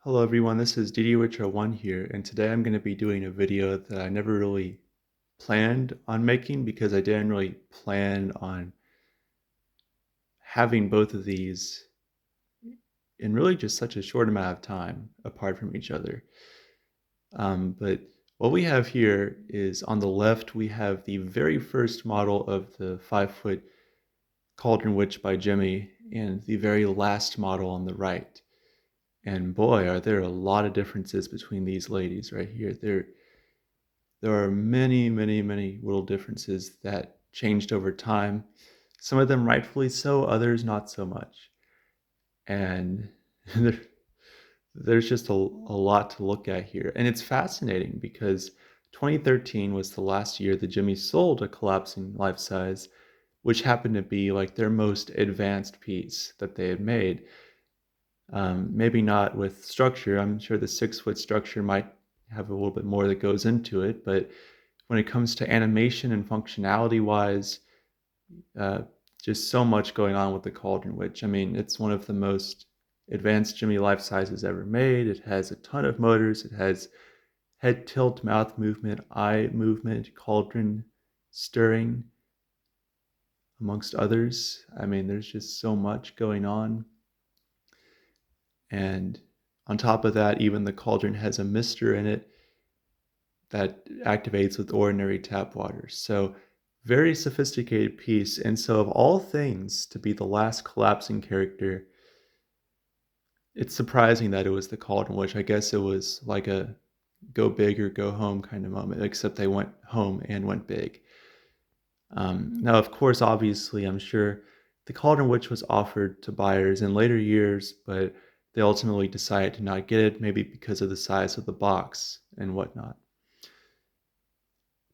Hello everyone, this is DD1 here, and today I'm going to be doing a video that I never really planned on making because I didn't really plan on having both of these in really just such a short amount of time apart from each other. But what we have here is on the left, we have the very first model of the 5-foot Cauldron Witch by Gemmy, and the very last model on the right. And boy, are there a lot of differences between these ladies right here. There are many little differences that changed over time. Some of them rightfully so, others not so much. And there's just a lot to look at here. And it's fascinating because 2013 was the last year that Jimmy sold a collapsing life size, which happened to be like their most advanced piece that they had made. Maybe not with structure. I'm sure the 6-foot structure might have a little bit more that goes into it, but when it comes to animation and functionality wise, uh, just so much going on with the Cauldron Witch. I mean, it's one of the most advanced Jimmy life sizes ever made. It has a ton of motors. It has head tilt, mouth movement, eye movement, cauldron stirring, amongst others. I mean, there's just so much going on. And on top of that, even the cauldron has a mister in it that activates with ordinary tap water. So very sophisticated piece. And so of all things to be the last collapsing character, it's surprising that it was the Cauldron, which I guess it was like a go big or go home kind of moment, except they went home and went big. Now, of course, obviously, I'm sure the Cauldron Witch was offered to buyers in later years, but they ultimately decided to not get it, maybe because of the size of the box and whatnot.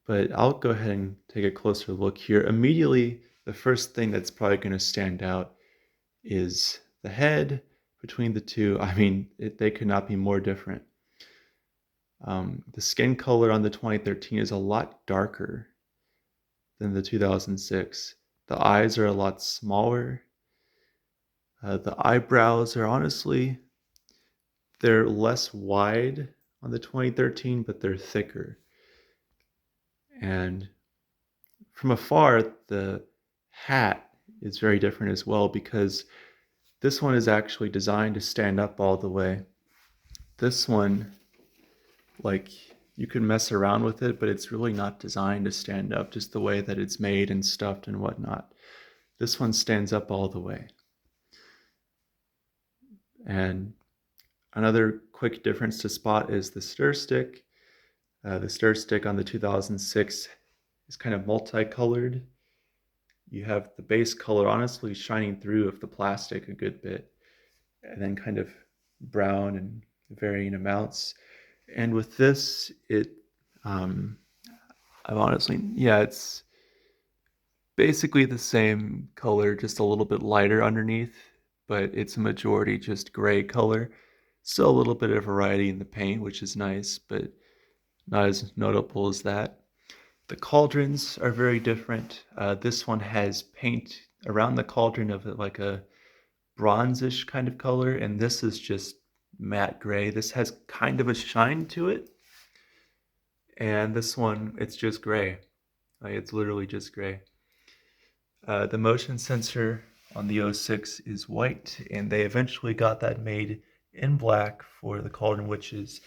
But I'll go ahead and take a closer look here. Immediately, the first thing that's probably going to stand out is the head between the two. I mean, they could not be more different. The skin color on the 2013 is a lot darker than the 2006. The eyes are a lot smaller. The eyebrows are honestly, they're less wide on the 2013, but they're thicker. And from afar, the hat is very different as well because this one is actually designed to stand up all the way. This one, like, you can mess around with it, but it's really not designed to stand up, just the way that it's made and stuffed and whatnot. This one stands up all the way. And another quick difference to spot is the stir stick. The stir stick on the 2006 is kind of multicolored. You have the base color honestly shining through of the plastic a good bit, and then kind of brown and varying amounts. And with this, um, I'm honestly, yeah, it's basically the same color, just a little bit lighter underneath, but it's a majority just gray color. Still a little bit of variety in the paint, which is nice, but not as notable as that. The cauldrons are very different. This one has paint around the cauldron of like a bronzish kind of color, and this is just matte gray. This has kind of a shine to it, and this one, it's just gray. Like, it's literally just gray. The motion sensor on the 06 is white, and they eventually got that made in black for the Cauldron Witches.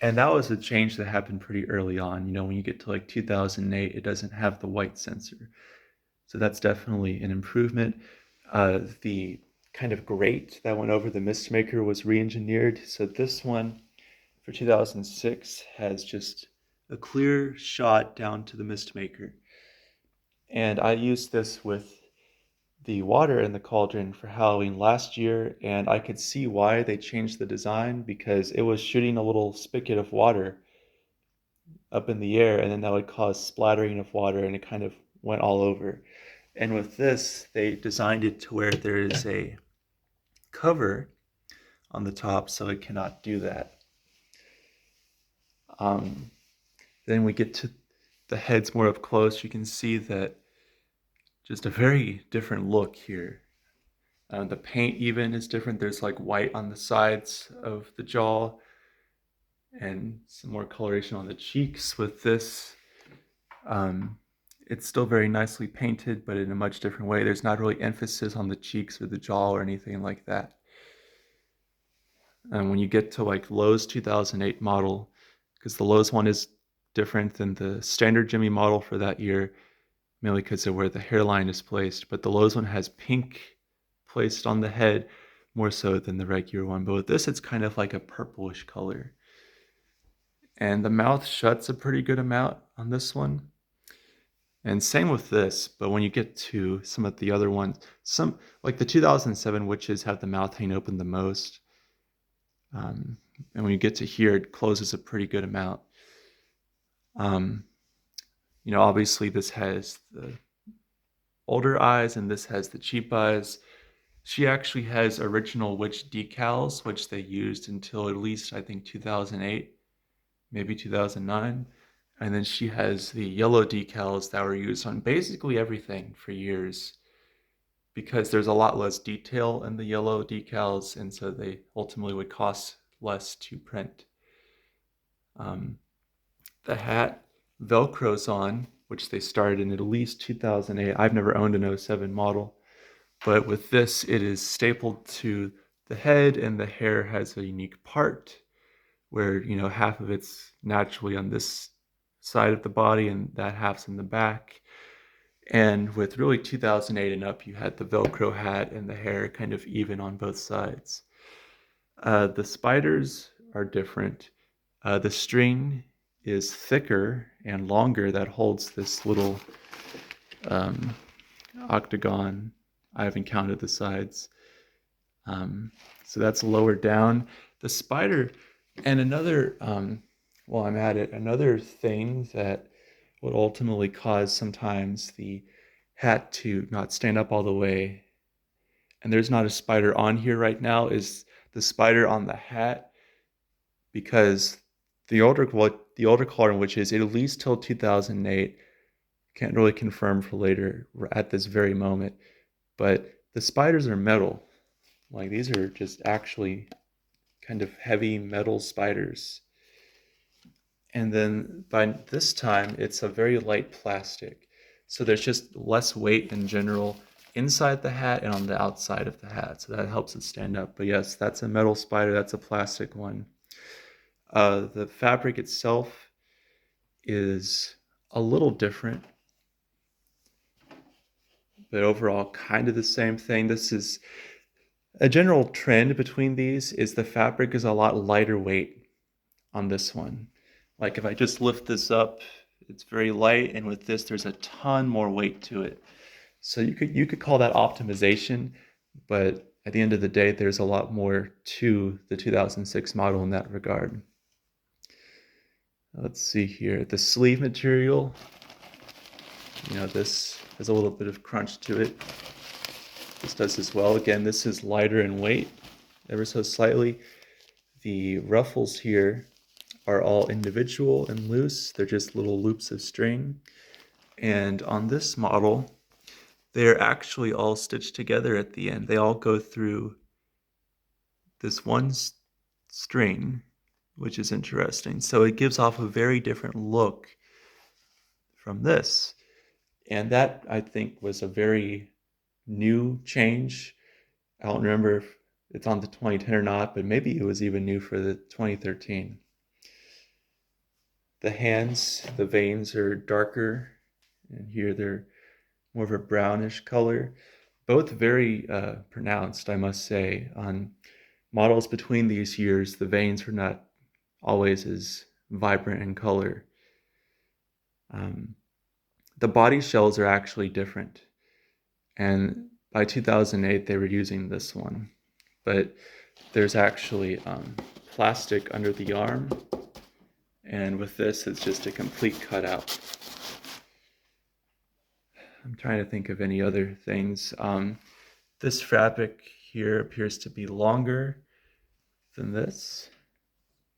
And that was a change that happened pretty early on. You know, when you get to like 2008, it doesn't have the white sensor. So that's definitely an improvement. The kind of grate that went over the Mistmaker was re-engineered. So this one for 2006 has just a clear shot down to the Mistmaker. And I used this with the water in the cauldron for Halloween last year, and I could see why they changed the design because it was shooting a little spigot of water up in the air, and then that would cause splattering of water, and it kind of went all over. And with this, they designed it to where there is a cover on the top so it cannot do that. Um, then we get to the heads more up close. You can see that just a very different look here. The paint even is different. There's like white on the sides of the jaw and some more coloration on the cheeks. With this, it's still very nicely painted, but in a much different way. There's not really emphasis on the cheeks or the jaw or anything like that. And when you get to like Lowe's 2008 model, because the Lowe's one is different than the standard Gemmy model for that year, mainly because of where the hairline is placed, but the Lowe's one has pink placed on the head more so than the regular one. But with this, it's kind of like a purplish color. And the mouth shuts a pretty good amount on this one. And same with this, but when you get to some of the other ones, some like the 2007 witches have the mouth hang open the most. And when you get to here, it closes a pretty good amount. Obviously this has the older eyes and this has the cheap eyes. She actually has original witch decals, which they used until at least, I think, 2008, maybe 2009. And then she has the yellow decals that were used on basically everything for years because there's a lot less detail in the yellow decals, and so they ultimately would cost less to print. The hat Velcros on, which they started in at least 2008. I've never owned an 07 model, but with this, it is stapled to the head, and the hair has a unique part where, half of it's naturally on this side of the body and that half's in the back. And with really 2008 and up, you had the Velcro hat and the hair kind of even on both sides. The spiders are different. The string is thicker and longer that holds this little octagon. I haven't counted the sides. So that's lower down. The spider, and another, while I'm at it, another thing that would ultimately cause sometimes the hat to not stand up all the way, and there's not a spider on here right now, is the spider on the hat, because the older Cauldron, which is at least till 2008, can't really confirm for later at this very moment, but the spiders are metal. Like, these are just actually kind of heavy metal spiders. And then by this time, it's a very light plastic. So there's just less weight in general inside the hat and on the outside of the hat. So that helps it stand up. But yes, that's a metal spider. That's a plastic one. The fabric itself is a little different, but overall kind of the same thing. This is a general trend between these is the fabric is a lot lighter weight on this one. Like if I just lift this up, it's very light, and with this, there's a ton more weight to it. So you could call that optimization, but at the end of the day, there's a lot more to the 2006 model in that regard. Let's see here. The sleeve material, this has a little bit of crunch to it. This does as well. Again, this is lighter in weight, ever so slightly. The ruffles here are all individual and loose. They're just little loops of string. And on this model, they're actually all stitched together at the end. They all go through this one string, which is interesting. So it gives off a very different look from this. And that, I think, was a very new change. I don't remember if it's on the 2010 or not, but maybe it was even new for the 2013. The hands, the veins are darker, and here they're more of a brownish color. Both very pronounced, I must say. On models between these years, the veins were not always as vibrant in color. The body shells are actually different. And by 2008, they were using this one. But there's actually plastic under the arm. And with this, it's just a complete cutout. I'm trying to think of any other things. This fabric here appears to be longer than this,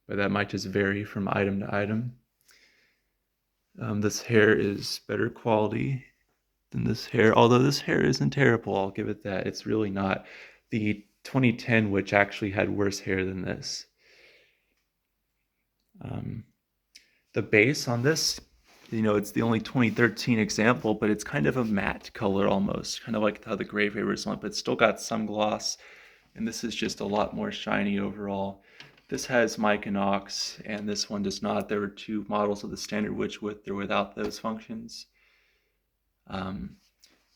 but that might just vary from item to item. This hair is better quality than this hair, although this hair isn't terrible, I'll give it that. It's really not. The 2010 witch actually had worse hair than this. The base on this, it's the only 2013 example, but it's kind of a matte color almost, kind of like how the Grave Ravers went, but it's still got some gloss, and this is just a lot more shiny overall. This has mic and aux, and this one does not. There were two models of the standard witch with or without those functions.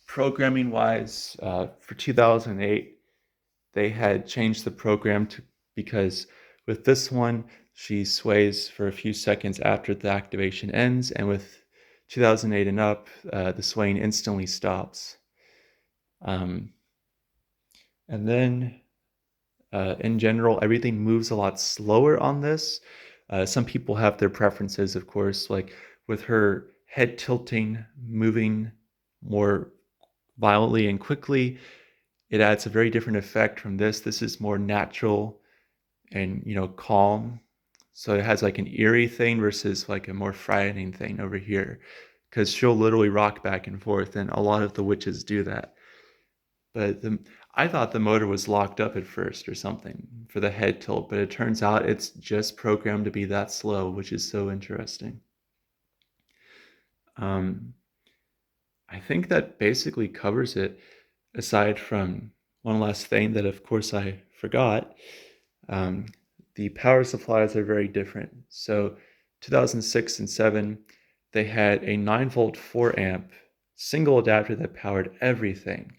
Programming wise, for 2008, they had changed the program because with this one, she sways for a few seconds after the activation ends, and with 2008 and up, the swaying instantly stops. And then, in general, everything moves a lot slower on this. Some people have their preferences, of course, like with her head tilting, moving more violently and quickly, it adds a very different effect from this. This is more natural and, calm. So it has like an eerie thing versus like a more frightening thing over here, because she'll literally rock back and forth, and a lot of the witches do that. But I thought the motor was locked up at first or something for the head tilt, but it turns out it's just programmed to be that slow, which is so interesting. I think that basically covers it, aside from one last thing that, of course, I forgot. The power supplies are very different. So 2006 and 7, they had a 9-volt 4 amp single adapter that powered everything.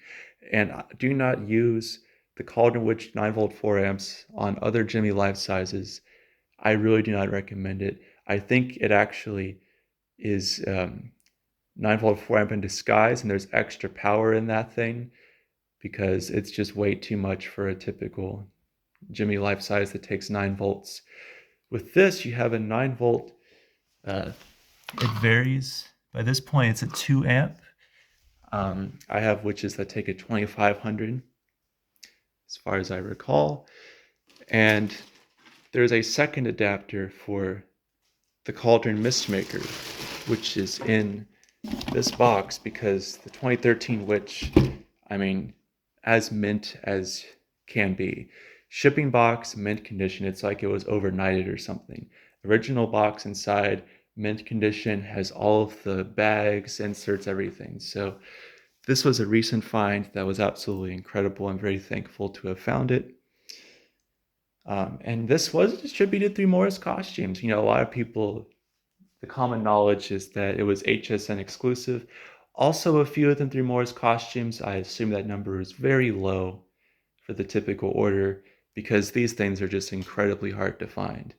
And do not use the Cauldron Witch 9-volt 4 amps on other Gemmy life sizes. I really do not recommend it. I think it actually is 9-volt 4 amp in disguise, and there's extra power in that thing because it's just way too much for a typical Gemmy life size that takes 9 volts. With this, you have a 9-volt. It varies. By this point, it's a 2 amp. I have witches that take a 2500, as far as I recall. And there's a second adapter for the Cauldron Mistmaker, which is in this box because the 2013 witch, as mint as can be. Shipping box, mint condition, it's like it was overnighted or something. Original box inside, mint condition, has all of the bags, inserts, everything. So this was a recent find that was absolutely incredible. I'm very thankful to have found it. And this was distributed through Morris Costumes. A lot of people, the common knowledge is that it was HSN exclusive. Also, a few of them through Morris Costumes. I assume that number is very low for the typical order because these things are just incredibly hard to find.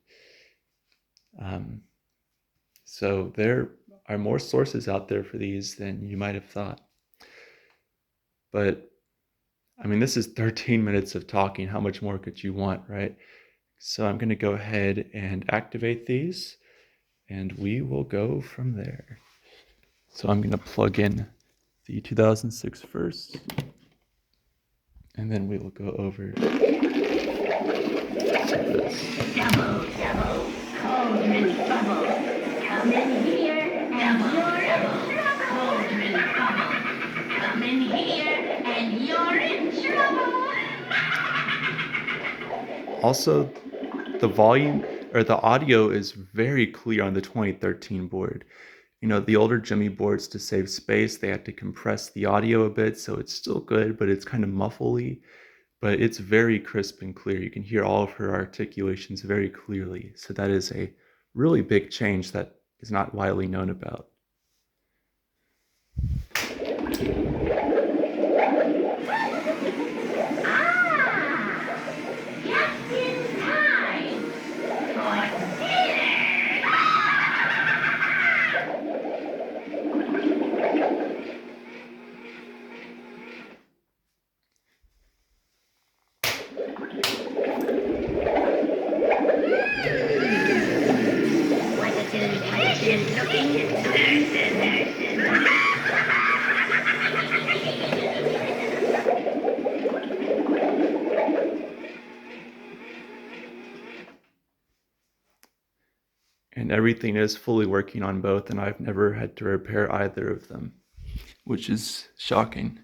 So there are more sources out there for these than you might have thought. But, this is 13 minutes of talking. How much more could you want, right? So I'm going to go ahead and activate these, and we will go from there. So I'm going to plug in the 2006 first, and then we will go over to this. Double, Cauldron bubble. Come in here and you're in trouble. Cauldron bubble. Come in here and you're in trouble. Also, the volume or the audio is very clear on the 2013 board. The older Gemmy boards, to save space, they had to compress the audio a bit, so it's still good, but it's kind of muffly. But it's very crisp and clear. You can hear all of her articulations very clearly. So that is a really big change that is not widely known about. Just in time for dinner. And everything is fully working on both, and I've never had to repair either of them. which is shocking.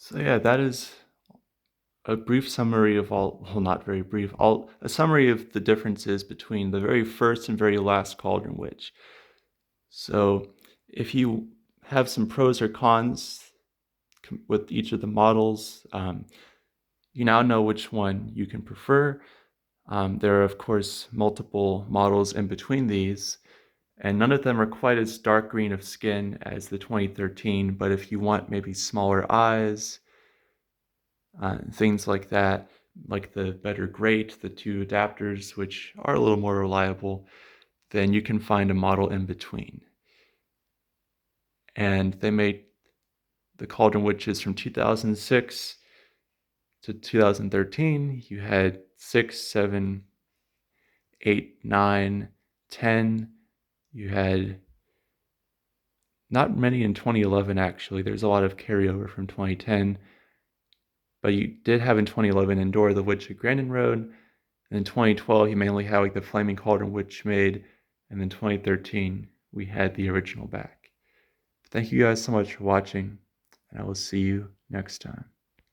So yeah, that is a brief summary of all, well, not very brief, a summary of the differences between the very first and very last Cauldron Witch. So if you have some pros or cons with each of the models, you now know which one you can prefer. There are, of course, multiple models in between these, and none of them are quite as dark green of skin as the 2013, but if you want maybe smaller eyes, things like that, like the better grate, the two adapters, which are a little more reliable, then you can find a model in between. And they made the Cauldron Witches from 2006 to 2013. You had 6, 7, 8, 9, 10. You had not many in 2011, actually. There's a lot of carryover from 2010. But you did have in 2011 Endora the Witch at Grandin Road. And in 2012, you mainly had like the Flaming Cauldron Witch made. And then 2013, we had the original back. Thank you guys so much for watching, and I will see you next time.